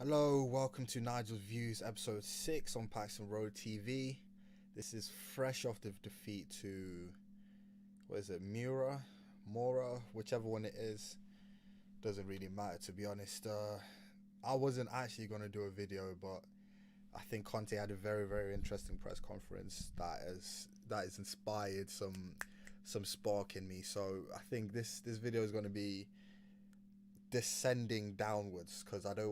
Hello, welcome to Nigel's Views, episode 6 on Paxton Road TV. This is fresh off the defeat to, what is it, Mora, whichever one it is. Doesn't really matter, to be honest. I wasn't actually going to do a video, but I think Conte had a very interesting press conference that has inspired some spark in me. So I think this video is going to be descending downwards because I don't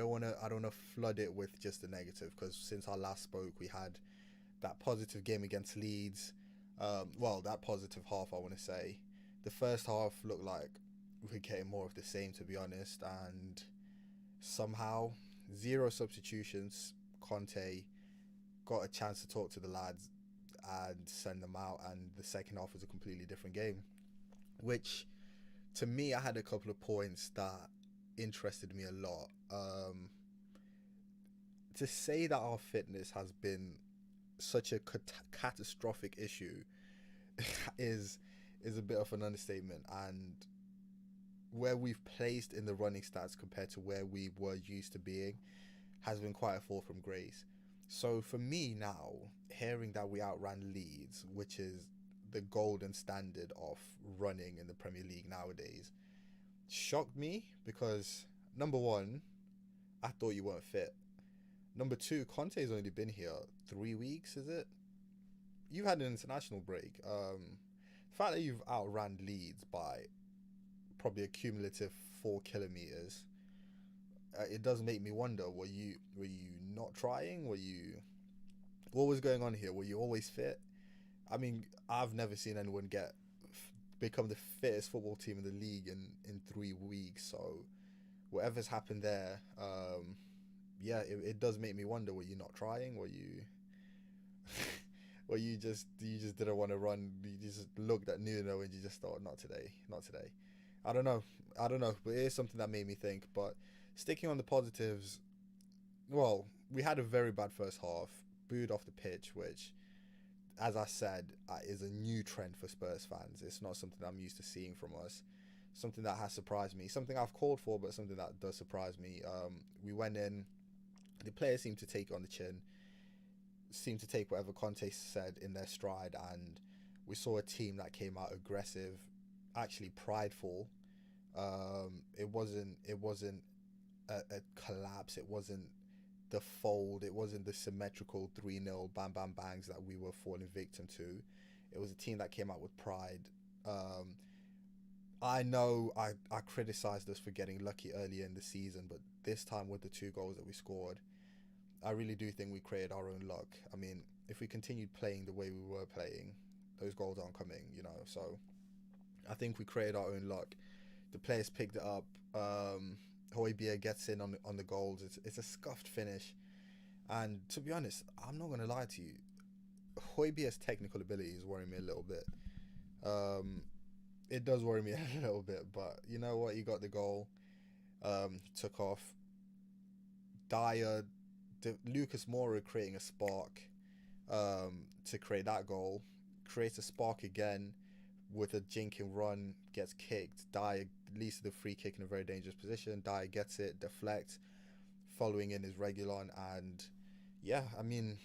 want to flood it with just the negative, because since I last spoke we had that positive game against Leeds. That positive half, I want to say. The first half looked like we're getting more of the same, to be honest, and somehow zero substitutions. Conte got a chance to talk to the lads and send them out, and the second half was a completely different game, which to me, I had a couple of points that interested me a lot. To say that our fitness has been such a catastrophic issue is a bit of an understatement, and where we've placed in the running stats compared to where we were used to being has been quite a fall from grace. So for me now, hearing that we outran Leeds, which is the golden standard of running in the Premier League nowadays, shocked me because, number one, I thought you weren't fit. Number two, Conte's only been here 3 weeks, is it? You've had an international break. The fact that you've outran Leeds by probably a cumulative 4 kilometers, it does make me wonder, were you not trying? What was going on here? Were you always fit? I mean, I've never seen anyone become the fittest football team in the league in 3 weeks. So whatever's happened there, it does make me wonder, were you not trying? Were you you just didn't want to run? You just looked at Nuno and you just thought, not today. I don't know, but it is something that made me think. But sticking on the positives, well, we had a very bad first half, booed off the pitch, which, as I said, is a new trend for Spurs fans. It's not something I'm used to seeing from us. Something that has surprised me. Something I've called for, but something that does surprise me. We went in, the players seemed to take it on the chin, seemed to take whatever Conte said in their stride, and we saw a team that came out aggressive, actually prideful. It wasn't a collapse. It wasn't the fold. It wasn't the symmetrical 3-0 bam bam bangs that we were falling victim to. It was a team that came out with pride. I know I criticized us for getting lucky earlier in the season, but this time with the 2 goals that we scored, I really do think we created our own luck. I mean, if we continued playing the way we were playing, those goals aren't coming, so I think we created our own luck. The players picked it up. Højbjerg gets in on the goals. It's a scuffed finish, and to be honest, I'm not gonna lie to you, Højbjerg's technical abilities worry me a little bit. It does worry me a little bit, but you know what? He got the goal. Took off. Dyer, Lucas Moura creating a spark to create that goal. Creates a spark again with a jinking run, gets kicked. Dyer leads to the free kick in a very dangerous position. Dyer gets it, deflects, following in is Reguilon, and yeah, I mean,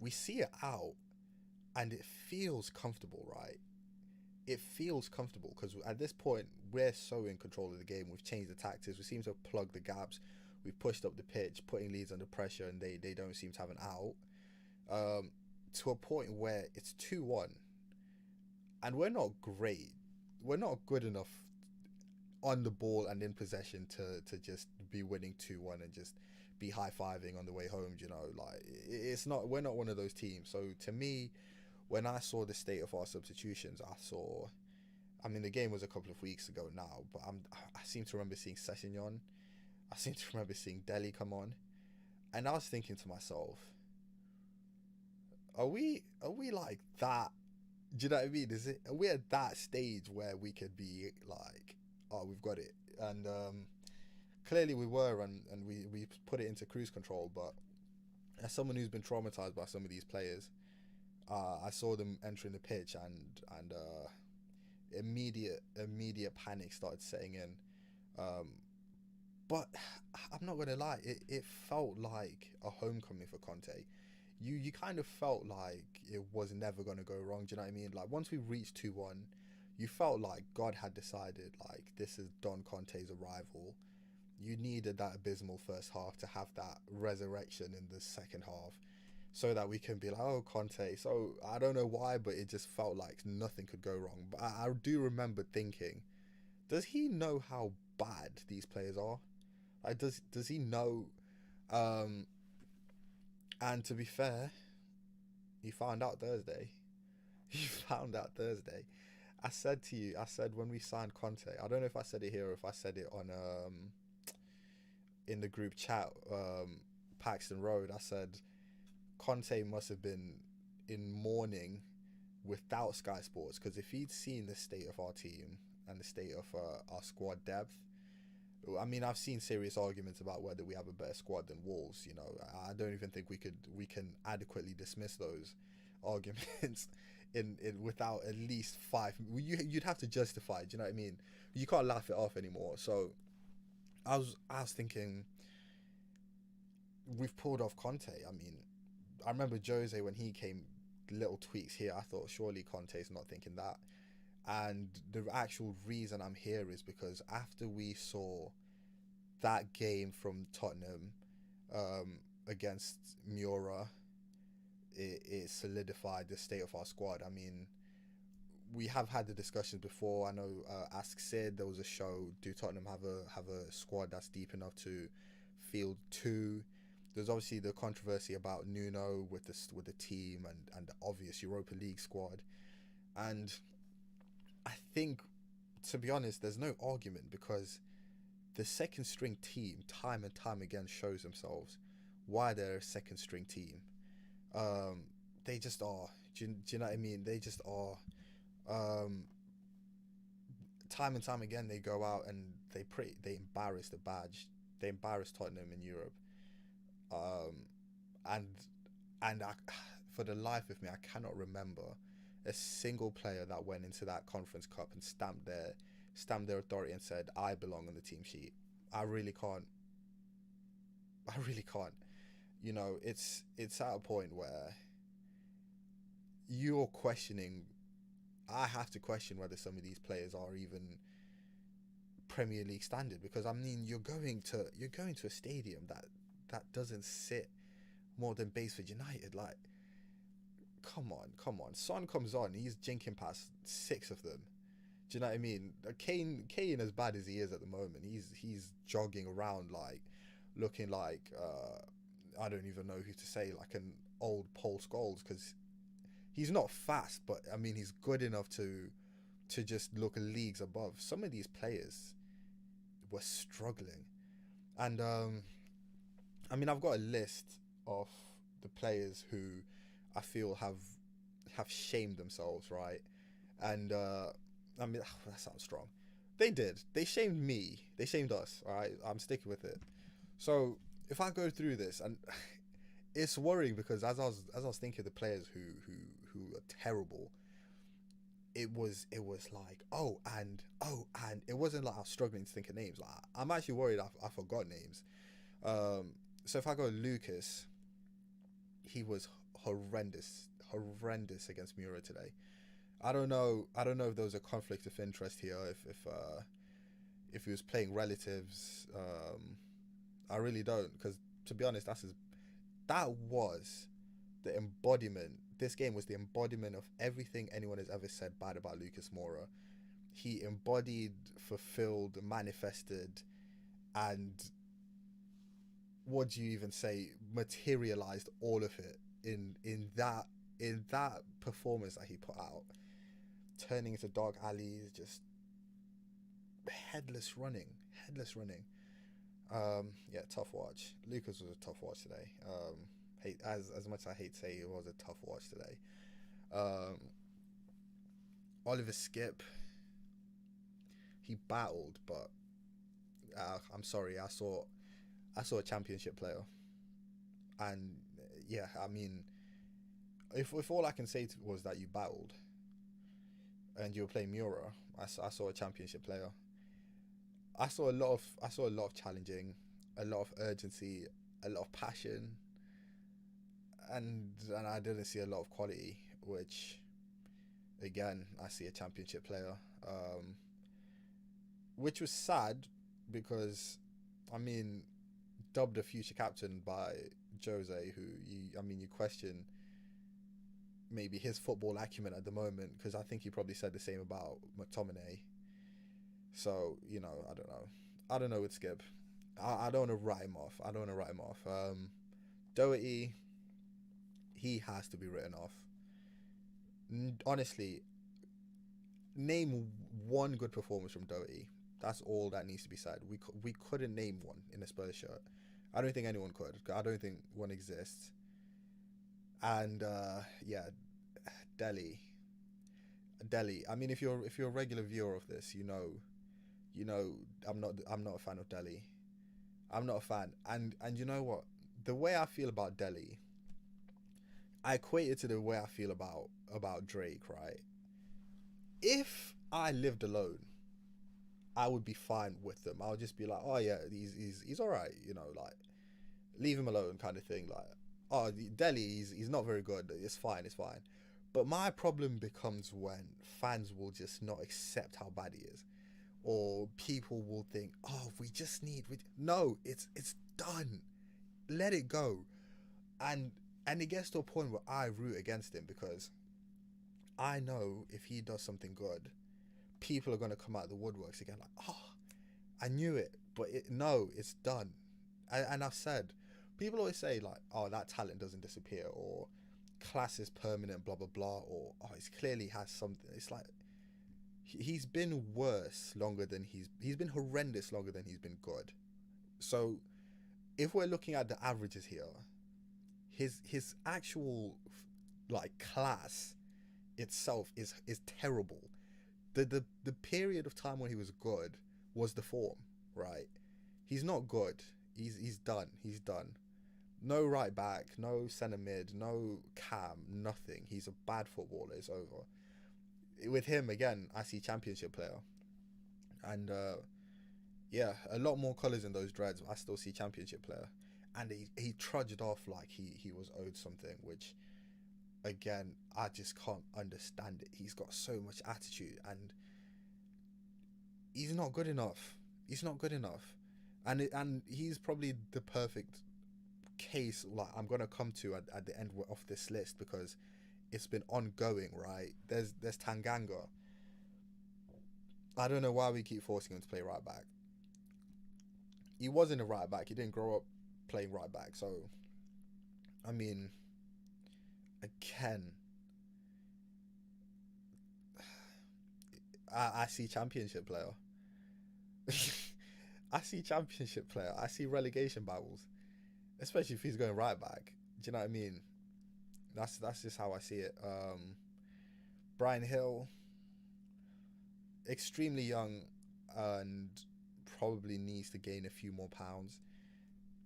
we see it out, and it feels comfortable, right? It feels comfortable because at this point we're so in control of the game. We've changed the tactics. We seem to have plugged the gaps. We've pushed up the pitch, putting Leeds under pressure, and they don't seem to have an out. To a point where it's 2-1. And we're not great. We're not good enough on the ball and in possession to just be winning 2-1 and just be high-fiving on the way home, Like, it's not. We're not one of those teams. So to me, when I saw the state of our substitutions, I mean, the game was a couple of weeks ago now, but I seem to remember seeing Sessegnon. I seem to remember seeing Dele come on. And I was thinking to myself, are we like that? Do you know what I mean? Are we at that stage where we could be like, oh, we've got it? And clearly we were, and we put it into cruise control. But as someone who's been traumatized by some of these players, I saw them entering the pitch, and immediate panic started setting in. But I'm not gonna lie, it felt like a homecoming for Conte. You kind of felt like it was never gonna go wrong. Do you know what I mean? Like once we reached 2-1, you felt like God had decided like this is Don Conte's arrival. You needed that abysmal first half to have that resurrection in the second half, so that we can be like, oh, Conte. So I don't know why, but it just felt like nothing could go wrong. But I do remember thinking, does he know how bad these players are? Like, does he know? Um, and to be fair, he found out Thursday. He found out Thursday. I said to you, I said when we signed Conte, I don't know if I said it here or if I said it on in the group chat, Paxton Road. I said Conte must have been in mourning without Sky Sports, because if he'd seen the state of our team and the state of our squad depth, I mean, I've seen serious arguments about whether we have a better squad than Wolves. You know, I don't even think we can adequately dismiss those arguments in without at least five. You'd have to justify it. Do you know what I mean? You can't laugh it off anymore. So I was thinking, we've pulled off Conte. I mean, I remember Jose when he came, little tweaks here. I thought surely Conte's not thinking that. And the actual reason I'm here is because after we saw that game from Tottenham against Mura, it solidified the state of our squad. I mean, we have had the discussions before. I know Ask Sid, there was a show, do Tottenham have a squad that's deep enough to field two? There's obviously the controversy about Nuno with the team and the obvious Europa League squad. And I think, to be honest, there's no argument, because the second string team, time and time again, shows themselves why they're a second string team. They just are. Do you know what I mean? They just are. Time and time again, they go out and they embarrass the badge. They embarrass Tottenham in Europe. And for the life of me, I cannot remember a single player that went into that Conference Cup and stamped their authority and said, I belong on the team sheet. I really can't. You know, it's at a point where you're questioning. I have to question whether some of these players are even Premier League standard, because I mean, you're going to a stadium that doesn't sit more than Baseford United. Like, come on. Son comes on, he's jinking past 6 of them. Do you know what I mean? Kane, as bad as he is at the moment, he's jogging around like, looking like I don't even know who to say, like an old Paul Scholes, because he's not fast, but I mean he's good enough to just look leagues above. Some of these players were struggling, and I mean, I've got a list of the players who I feel have shamed themselves, right? And I mean, that sounds strong. They did. They shamed me. They shamed us. All right, I'm sticking with it. So if I go through this, and it's worrying, because as I was thinking of the players who are terrible, it was like, and it wasn't like I was struggling to think of names. Like, I'm actually worried I forgot names. So if I go Lucas, he was horrendous against Mura today. I don't know if there was a conflict of interest here, if he was playing relatives. I really don't, because to be honest, that was the embodiment. This game was the embodiment of everything anyone has ever said bad about Lucas Moura. He embodied, fulfilled, manifested, and what do you even say, materialized all of it in that performance that he put out, turning into dark alleys, just headless running. Yeah, tough watch. Lucas was a tough watch today. As much as I hate to say, it was a tough watch today. Oliver Skip, he battled, but I'm sorry, I saw a championship player, and yeah, I mean, if all I can say was that you battled and you were playing Mura, I saw a championship player. I saw a lot of challenging, a lot of urgency, a lot of passion, and I didn't see a lot of quality, which again I see a championship player, which was sad because I mean dubbed a future captain by Jose, who you question maybe his football acumen at the moment, because I think he probably said the same about McTominay. So I don't know with Skip. I don't want to write him off. Doherty, he has to be written off. Honestly, name one good performance from Doherty. That's all that needs to be said. We couldn't name one in a Spurs shirt. I don't think anyone could. I don't think one exists. And Delhi. I mean, if you're a regular viewer of this, you know, I'm not a fan of Delhi. I'm not a fan. And you know what? The way I feel about Delhi, I equate it to the way I feel about Drake, right? If I lived alone, I would be fine with them. I would just be like, oh yeah, he's all right, like leave him alone, kind of thing. Like, oh, Delhi, he's not very good. It's fine. But my problem becomes when fans will just not accept how bad he is, or people will think, oh, no, it's done. Let it go, and it gets to a point where I root against him because I know if he does something good, people are going to come out of the woodworks again like, oh, I knew it, but no, it's done. And I've said, people always say like, oh, that talent doesn't disappear, or class is permanent, blah blah blah, or oh, he clearly has something. It's like he's been worse longer than he's been horrendous longer than he's been good. So if we're looking at the averages here, his actual like class itself is terrible. The period of time when he was good was the form, right? He's not good. He's done. No right back, no centre mid, no cam, nothing. He's a bad footballer. It's over. With him again, I see championship player, and a lot more colours in those dreads. I still see championship player, and he trudged off like he was owed something, which again I just can't understand it. He's got so much attitude, and he's not good enough. And he's probably the perfect case like I'm gonna come to at the end of this list, because it's been ongoing, right? There's Tanganga. I don't know why we keep forcing him to play right back. He wasn't a right back. He didn't grow up playing right back. So, I mean, again, I see championship player. I see relegation battles, especially if he's going right back. Do you know what I mean? That's just how I see it. Brian Hill, extremely young, and probably needs to gain a few more pounds.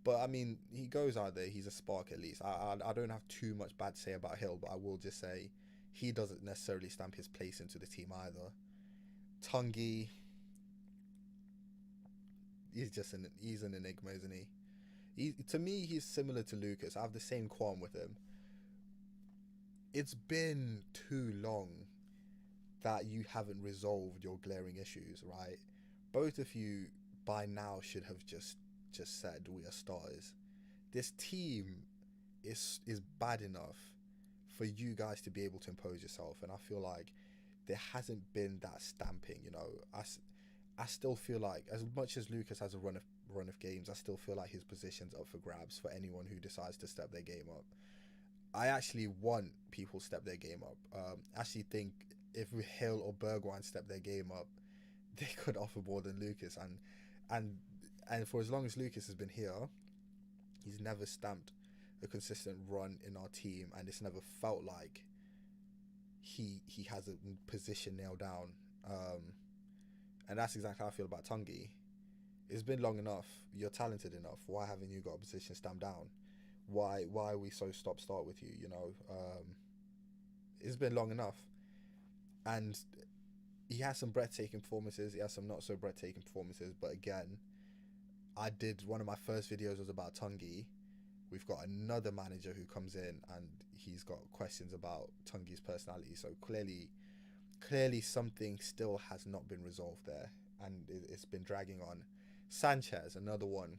But I mean, he goes out there. He's a spark at least. I don't have too much bad to say about Hill, but I will just say he doesn't necessarily stamp his place into the team either. Tungi, he's an enigma, isn't he? To me, he's similar to Lucas. I have the same qualm with him. It's been too long that you haven't resolved your glaring issues, right? Both of you by now should have just said we are stars. This team is bad enough for you guys to be able to impose yourself, and I feel like there hasn't been that stamping. I still feel like, as much as Lucas has a run of games, I still feel like his position's up for grabs for anyone who decides to step their game up. I actually want people step their game up. I actually think if Hill or Bergwijn step their game up, they could offer more than Lucas. And for as long as Lucas has been here, he's never stamped a consistent run in our team, and it's never felt like he has a position nailed down. And that's exactly how I feel about Tungi. It's been long enough. You're talented enough. Why haven't you got a position stamped down? Why are we so stop-start with you? It's been long enough. And he has some breathtaking performances. He has some not so breathtaking performances. But again, I did one of my first videos was about Tungi. We've got another manager who comes in and he's got questions about Tungi's personality. So clearly something still has not been resolved there, and it's been dragging on. Sanchez, another one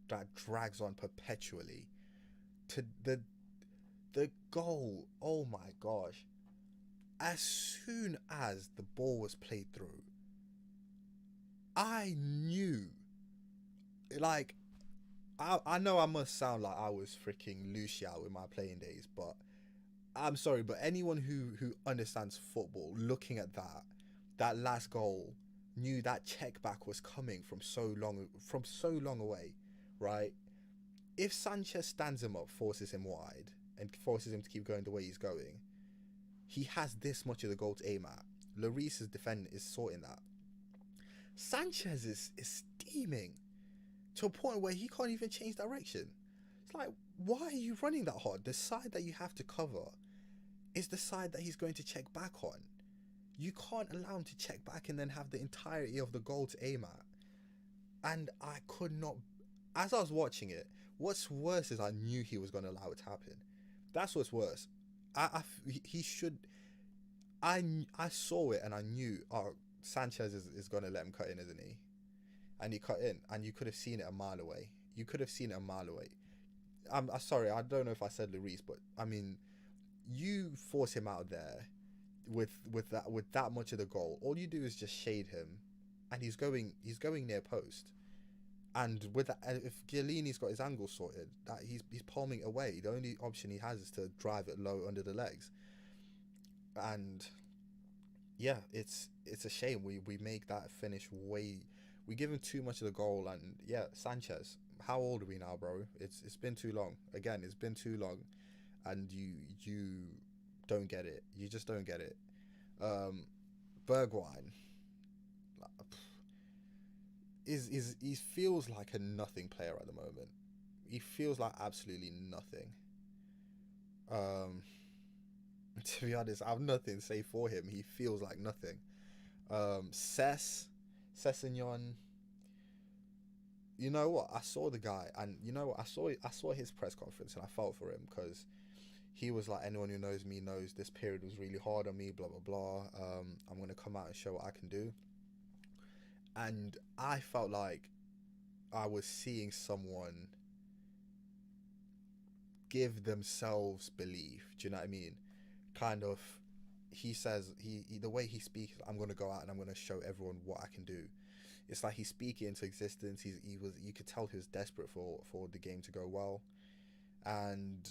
that drags on perpetually. To the goal, oh my gosh. As soon as the ball was played through, I knew, like, I know I must sound like I was freaking Luciao in my playing days, but I'm sorry, but anyone who understands football, looking at that last goal, knew that check back was coming from so long away, right? If Sanchez stands him up, forces him wide, and forces him to keep going the way he's going, he has this much of the goal to aim at. Lloris's defending is sorting that. Sanchez is steaming to a point where he can't even change direction. It's like, why are you running that hard? The side that you have to cover is the side that he's going to check back on. You can't allow him to check back and then have the entirety of the goal to aim at. And I could not, as I was watching it, what's worse is I knew he was going to allow it to happen. That's what's worse. He should. I saw it and I knew, oh, Sanchez is going to let him cut in, isn't he? And he cut in, and you could have seen it a mile away. I'm sorry, I don't know if I said Lloris, but I mean, you force him out there with that much of the goal. All you do is just shade him, and he's going near post. And with that, if Chiellini's got his angle sorted, that he's palming away. The only option he has is to drive it low under the legs. And yeah, it's a shame we make that finish way. We give him too much of the goal. And yeah, Sanchez, how old are we now, bro? It's been too long. Again, it's been too long, and you don't get it. You just don't get it. Bergwijn. He feels like a nothing player at the moment. He feels like absolutely nothing. To be honest, I have nothing to say for him. He feels like nothing. Sessegnon. You know what? I saw the guy, and you know what? I saw his press conference, and I felt for him because he was like, anyone who knows me knows this period was really hard on me. Blah blah blah. I'm gonna come out and show what I can do. And I felt like I was seeing someone give themselves belief. Do you know what I mean? Kind of, he says, the way he speaks, I'm going to go out and I'm going to show everyone what I can do. It's like he's speaking into existence. You could tell he was desperate for the game to go well. And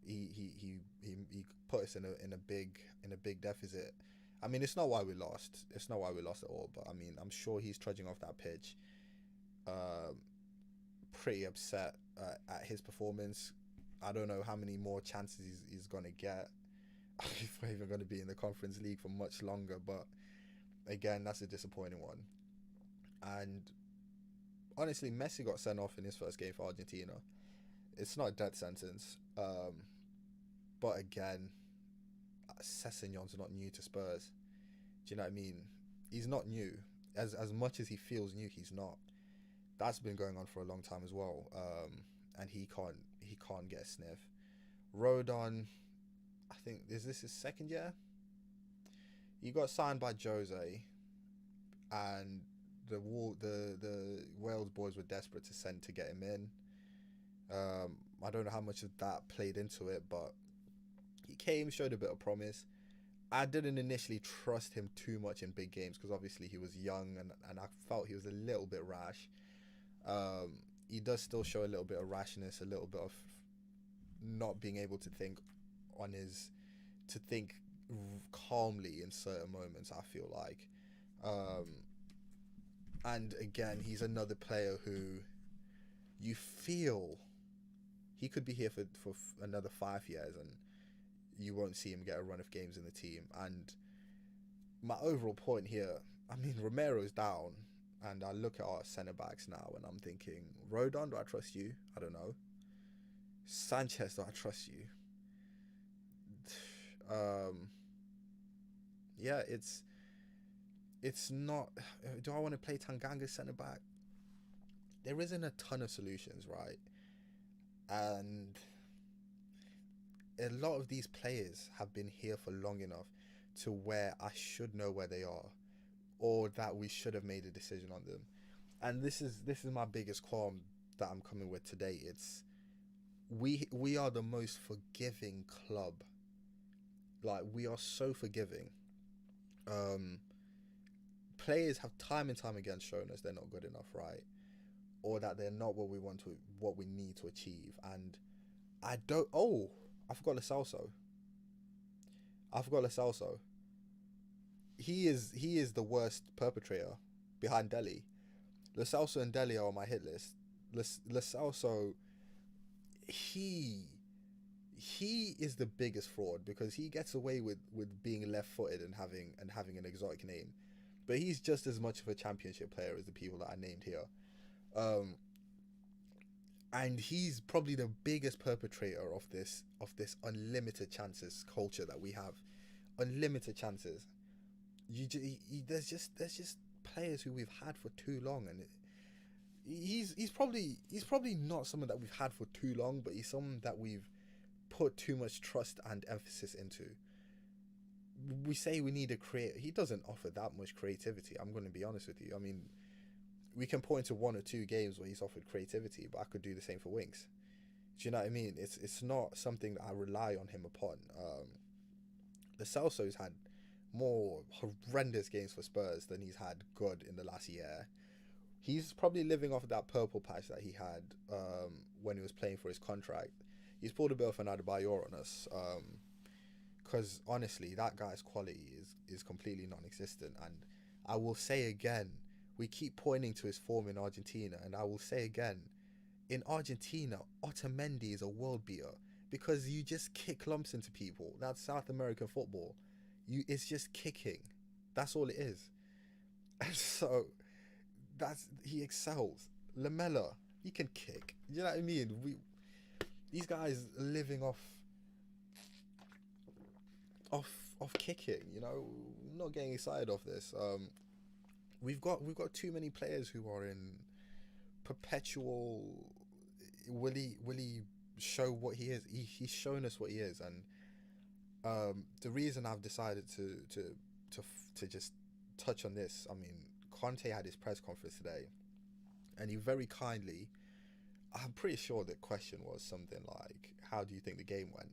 he put us in a big deficit. I mean, it's not why we lost. It's not why we lost at all. But I mean, I'm sure he's trudging off that pitch, pretty upset at his performance. I don't know how many more chances he's going to get if we're even going to be in the Conference League for much longer. But again, that's a disappointing one. And honestly, Messi got sent off in his first game for Argentina. It's not a death sentence. But again, Sessegnon's not new to Spurs. Do you know what I mean? He's not new. As much as he feels new, he's not. That's been going on for a long time as well. And he can't get a sniff. Rodon, I think, is this his second year? He got signed by Jose, and the Wales boys were desperate to get him in. I don't know how much of that played into it, but he came, showed a bit of promise. I didn't initially trust him too much in big games because obviously he was young, and I felt he was a little bit rash. He does still show a little bit of rashness, a little bit of not being able to think calmly in certain moments, I feel like. And again, he's another player who you feel he could be here for another 5 years and you won't see him get a run of games in the team. And my overall point here, I mean, Romero's down, and I look at our centre-backs now and I'm thinking, Rodon, do I trust you? I don't know. Sanchez, do I trust you? Yeah, it's it's not. Do I want to play Tanganga centre back? There isn't a ton of solutions, right? And a lot of these players have been here for long enough to where I should know where they are, or that we should have made a decision on them. And this is my biggest qualm that I'm coming with today. It's we are the most forgiving club. Like, we are so forgiving. Um, Players have time and time again shown us they're not good enough, right? Or that they're not what we need to achieve. And I don't. Oh, I forgot Lo Celso. He is the worst perpetrator behind Delhi. Lo Celso and Delhi are on my hit list. Lo Celso, he he is the biggest fraud because he gets away with being left-footed and having an exotic name, but he's just as much of a championship player as the people that I named here. And he's probably the biggest perpetrator of this unlimited chances culture that we have. Unlimited chances. There's just players who we've had for too long, and he's probably not someone that we've had for too long, but he's someone that we've put too much trust and emphasis into. We say we need a creator. He doesn't offer that much creativity. I'm going to be honest with you. I mean, we can point to one or two games where he's offered creativity, but I could do the same for Winks. Do you know what I mean? It's not something that I rely on him upon. Lo Celso's had more horrendous games for Spurs than he's had good in the last year. He's probably living off of that purple patch that he had when he was playing for his contract. He's pulled a bit of an Adebayor on us, because honestly, that guy's quality is completely non-existent. And I will say again, we keep pointing to his form in Argentina, and I will say again, in Argentina, Otamendi is a world beater because you just kick lumps into people. That's South American football. It's just kicking. That's all it is. And so he excels. Lamella, he can kick. You know what I mean? These guys are living off kicking. You know, I'm not getting excited off this. We've got too many players who are in perpetual. Will he show what he is? He's shown us what he is, and the reason I've decided to just touch on this. I mean, Conte had his press conference today, and he very kindly, I'm pretty sure the question was something like, "How do you think the game went?"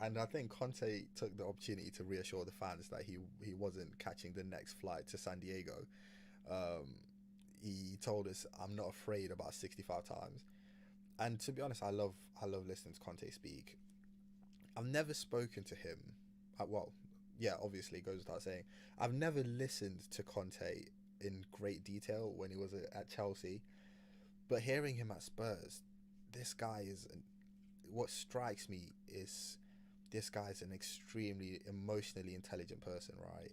And I think Conte took the opportunity to reassure the fans that he wasn't catching the next flight to San Diego. He told us, "I'm not afraid," about 65 times. And to be honest, I love listening to Conte speak. I've never spoken to him. Well, yeah, obviously, it goes without saying. I've never listened to Conte in great detail when he was at Chelsea. But hearing him at Spurs, this guy what strikes me is this guy's an extremely emotionally intelligent person, right?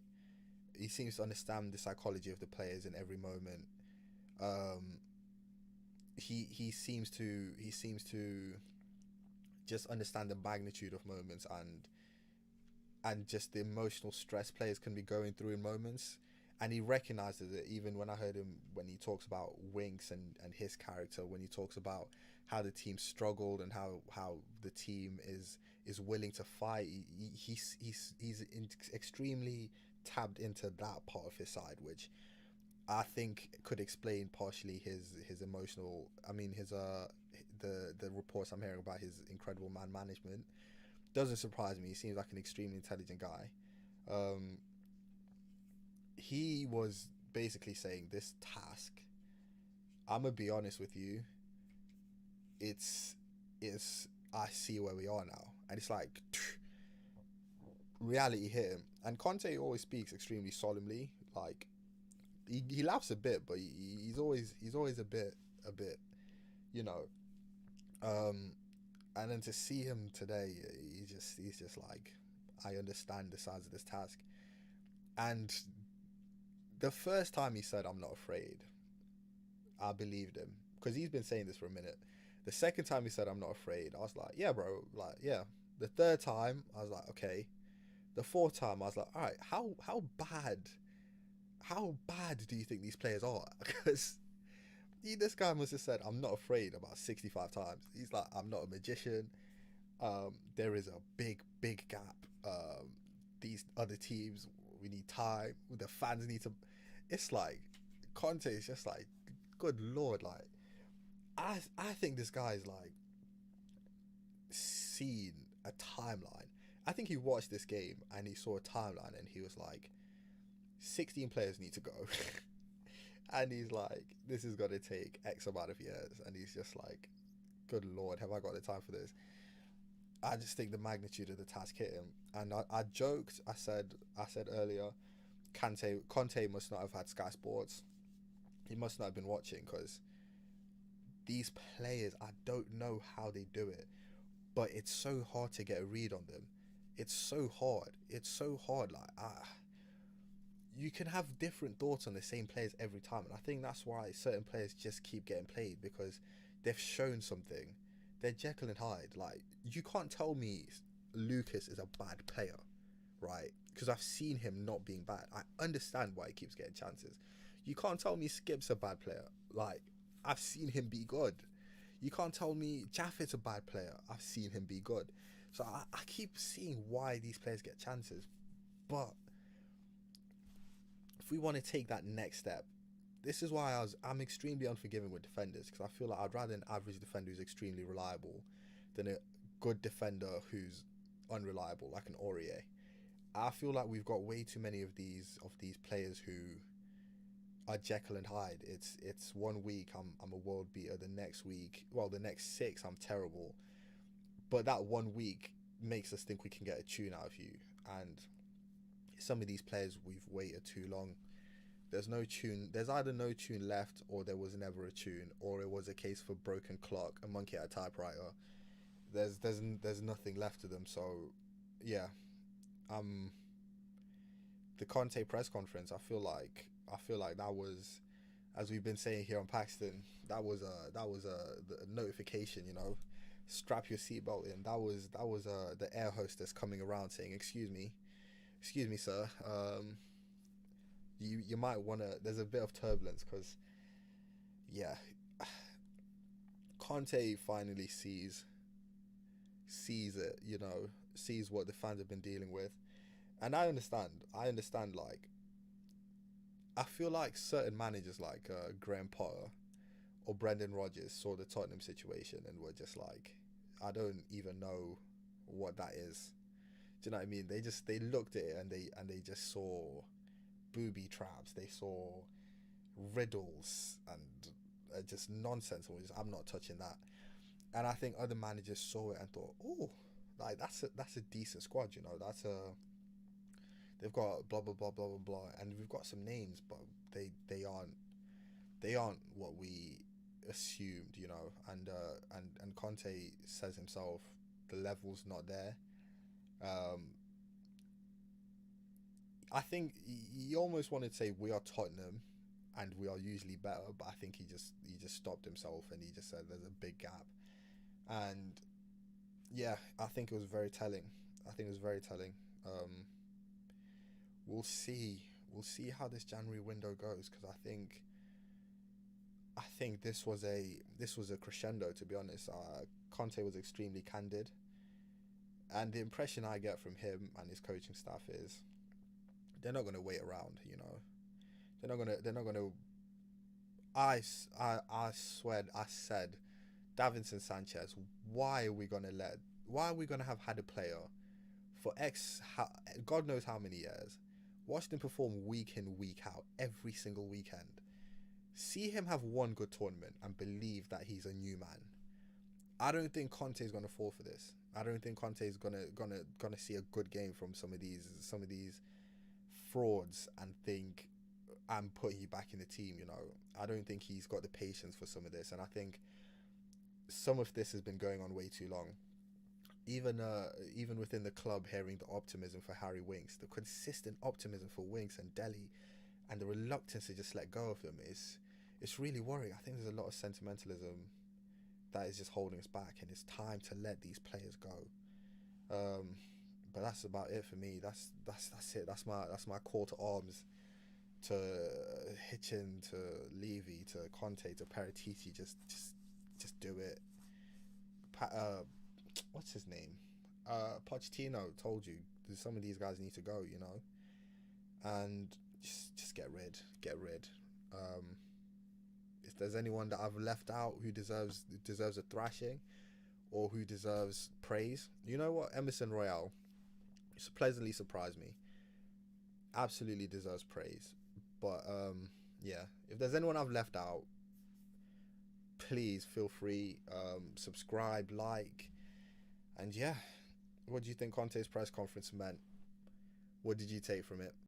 He seems to understand the psychology of the players in every moment. He seems to just understand the magnitude of moments and just the emotional stress players can be going through in moments. And he recognizes it. Even when I heard him, when he talks about Winks and his character, when he talks about how the team struggled and how the team is willing to fight, he's extremely tapped into that part of his side, which I think could explain partially his emotional. I mean, the reports I'm hearing about his incredible man management doesn't surprise me. He seems like an extremely intelligent guy. He was basically saying this task, I'm gonna be honest with you, it's I see where we are now, and it's like reality hit him. And Conte always speaks extremely solemnly. Like he laughs a bit, but he's always a bit, you know. And then to see him today, he's just like, I understand the size of this task. And the first time he said, "I'm not afraid," I believed him, because he's been saying this for a minute. The second time he said, "I'm not afraid," I was like, "Yeah, bro." Like, yeah. The third time, I was like, "Okay." The fourth time, I was like, all right, how bad do you think these players are? Because this guy must have said, I'm not afraid about 65 times. He's like, I'm not a magician. There is a big gap. These other teams, we need time. The fans need to. It's like Conte is just like, good lord, like I think this guy's like seen a timeline. I think he watched this game and he saw a timeline and he was like, 16 players need to go. And he's like, this is going to take X amount of years. And he's just like, good lord, have I got the time for this? I just think the magnitude of the task hit him. And I joked, I said earlier, Conte must not have had Sky Sports. He must not have been watching, because these players, I don't know how they do it, but it's so hard to get a read on them. It's so hard. Like, you can have different thoughts on the same players every time, and I think that's why certain players just keep getting played, because they've shown something. They're Jekyll and Hyde. Like, you can't tell me Lucas is a bad player, right? Because I've seen him not being bad. I understand why he keeps getting chances. You can't tell me Skip's a bad player. Like, I've seen him be good. You can't tell me Jaffet's a bad player. I've seen him be good. So I keep seeing why these players get chances. But if we want to take that next step, this is why I'm extremely unforgiving with defenders, because I feel like I'd rather an average defender who's extremely reliable than a good defender who's unreliable, like an Aurier. I feel like we've got way too many of these players who are Jekyll and Hyde. It's 1 week I'm a world beater, the next week, well, the next 6 I'm terrible. But that 1 week makes us think we can get a tune out of you. And some of these players, we've waited too long. There's no tune. There's either no tune left, or there was never a tune, or it was a case for broken clock, a monkey at a typewriter. There's nothing left of them. So yeah, the Conte press conference, I feel like that was, as we've been saying here on Paxton, that was a notification, you know. Strap your seatbelt in. That was the air hostess coming around saying, excuse me, sir, you might want to, there's a bit of turbulence, because yeah, Conte finally sees it, you know, sees what the fans have been dealing with. And I understand, like, I feel like certain managers like Graham Potter or Brendan Rodgers saw the Tottenham situation and were just like, I don't even know what that is. Do you know what I mean? They looked at it and they just saw booby traps. They saw riddles and just nonsense. I'm not touching that. And I think other managers saw it and thought, oh, like that's a decent squad. You know, they've got blah blah blah blah blah blah, and we've got some names, but they aren't what we assumed, you know. And Conte says himself, the level's not there. I think he almost wanted to say we are Tottenham and we are usually better, but I think he just stopped himself and he just said there's a big gap. And yeah, I think it was very telling. We'll see how this January window goes, because I think this was a crescendo, to be honest. Conte was extremely candid, and the impression I get from him and his coaching staff is they're not going to wait around. You know, they're not gonna. I swear, I said, Davinson Sanchez. Why are we gonna have had a player for God knows how many years, watched him perform week in, week out, every single weekend, see him have one good tournament and believe that he's a new man? I don't think Conte is gonna fall for this. I don't think Conte is gonna see a good game from some of these frauds and think, I'm putting you back in the team. You know, I don't think he's got the patience for some of this, and I think some of this has been going on way too long. Even within the club, hearing the optimism for Harry Winks, the consistent optimism for Winks and Delhi, and the reluctance to just let go of him it's really worrying. I think there's a lot of sentimentalism that is just holding us back, and it's time to let these players go. But that's about it for me. That's it. That's my call to arms to Hitchin, to Levy, to Conte, to Paratisi. Just do it. What's his name? Pochettino told you some of these guys need to go, you know, and just get rid. If there's anyone that I've left out who deserves a thrashing or who deserves praise, you know what? Emerson Royale, it's pleasantly surprised me. Absolutely deserves praise. But yeah, if there's anyone I've left out, please feel free, subscribe, like, and yeah. What do you think Conte's press conference meant? What did you take from it?